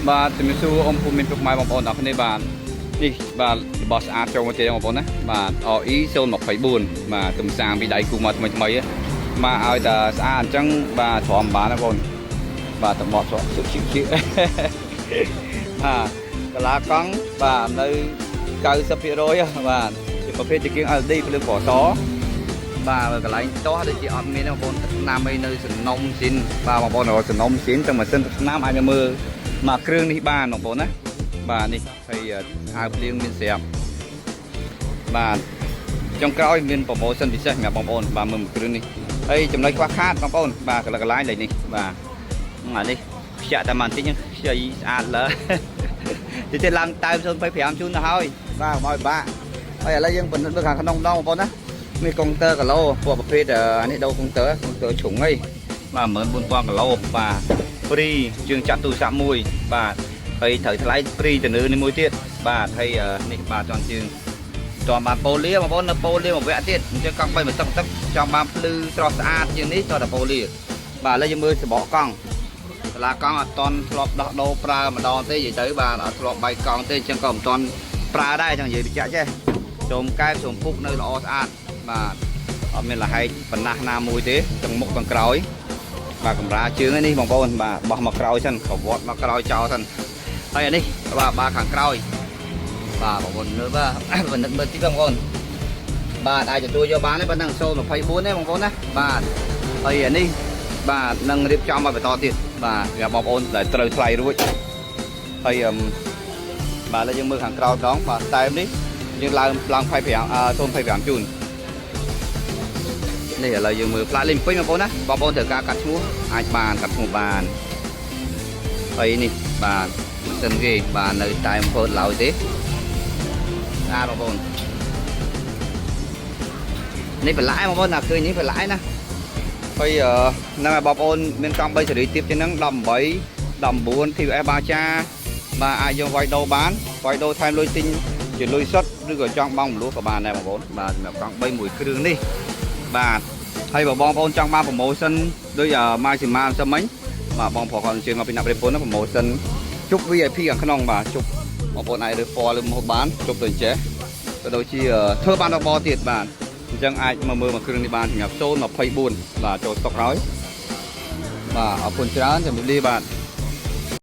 បាទជំរាបសួរអ៊ំពូមានពុកម៉ែបងប្អូនអរគ្នាបាទនេះបាទរបស់ស្អាតចូលមកទៀតបងប្អូនណាបាទ RE 024បាទទំសាងពីដៃគូមកថ្មីបាទឲ្យតែស្អាតអញ្ចឹងបាទទ្រាំបានណាបងប្អូនបាទតំបន់សុខជីកបាទកាឡាកង់បាទនៅ 90% បាទជាប្រភេទជាជាង LED ភ្លើងពណ៌សបាទកន្លែងតោះដូចជាអត់មានបងប្អូនឆ្នាំអីនៅសំណុំស៊ីនបាទបងប្អូនរកសំណុំស៊ីនទាំងម៉ាស៊ីនទឹកឆ្នាំអាចមើលមកគ្រឿងនេះបានបងប្អូនណាបាទនេះហើយអាវភ្លៀងមានស្រាប់បាទចុងក្រោយមានប្រូម៉ូសិនពិសេសសម្រាប់បងប្អូនបាទមើលគ្រឿងនេះហើយចំណុចខ្វះខាតបងប្អូនបាទកន្លែងលេខនេះបាទអានេះខ្ជាក់តែបន្តិចខ្ចីស្អាតលើទៅឡើងតើ0.5ជូនទៅហើយបាទមកឲ្យបាក់ហើយឥឡូវយើងពិនិត្យមើលខាងក្នុងដងបងប្អូនណាមានកុងទ័រគីឡូពួកប្រភេទនេះដូរកុងទ័រជ្រុងអីបាទ14000គីឡូបាទព្រីជើងចាត់ទូរស័ព្ទមួយបាទហើយត្រូវថ្លៃព្រីទៅនេះមួយទៀតបាទហើយនេះបាទចន់ជើងតបានប៉ូលីបងប្អូននៅប៉ូលីមួយវគ្គទៀតអញ្ចឹងកង់3មួយទឹកចង់បានភ្លឺស្រស់ស្អាតជាងនេះតតែប៉ូលីបាទឥឡូវយើងមើលសបកកង់សាលាកង់អត់តន់ធ្លាប់ដោះដូរប្រើម្ដងទេនិយាយទៅបាទអត់ធ្លាប់បាយកង់ទេអញ្ចឹងក៏មិនតន់ប្រើដែរអញ្ចឹងនិយាយបញ្ជាក់ចេះសូមកែបសូមពុកនៅល្អស្អាតបាទអត់មានលហែកបណ្ណាស់ណាមួយទេទាំងមុខទាំងក្រោយបាទកម្រាលជើងនេះបងប្អូនបាទបោះមកក្រោយសិនក្រវត្តមកក្រោយចោលសិនហើយអានេះបាទខាងក្រោយបាទបងប្អូនមើលបាទបណ្ឌិតមើលទីបងប្អូនបាទអាចទទួលយកបានទេប៉ុណ្ណឹង024ទេបងប្អូនណាបាទហើយអានេះបាទនឹងរៀបចំឲ្យបន្តទៀតបាទសម្រាប់បងប្អូនដែលត្រូវថ្លៃរួចហើយបាទឥឡូវយើងមើលខាងក្រោយម្ដងបាទតែមនេះយើងឡើង0.25ជូននេះឥឡូវយើងមើលផ្លាកលេខពេញបងប្អូនណាបងប្អូនត្រូវការកាត់ឈ្មោះអាចបានកាត់ឈ្មោះបានហើយនេះបាទមិនសិនគេបាទនៅតែអំពើឡើយទេបងប្អូននេះបន្លាយបងប្អូនណាឃើញនេះបន្លាយណាហើយហ្នឹងហើយបងប្អូនមានកង់3សេរីទៀតជាងហ្នឹង18 19 TVS បាចាបាទអាចយកវាយដូរបានវាយដូរថែមលុយទិញជាលុយសុទ្ធឬក៏ចង់បង់មលូក៏បានដែរបងប្អូនបាទសម្រាប់កង់3មួយគ្រឿងនេះបាទហើយបើបងប្អូនចង់បានប្រូម៉ូសិនដូចម៉ាស៊ីម៉ាសិនមិញបាទបងប្អូនគាត់អញ្ជើញមកពីណាប្រពន្ធប្រូម៉ូសិនជប់ VIP ខាងក្នុងបាទជប់បងប្អូនអាចរើសពណ៌ឬមកបានជប់ទៅចេះក៏ដូចជាធ្វើបានរបរទៀតបាទអញ្ចឹងអាចមកមើលមកគ្រឿងនេះបានសម្រាប់024បាទចូលស្តុកហើយបាទអរគុណច្រើនជំរាបលាបាទ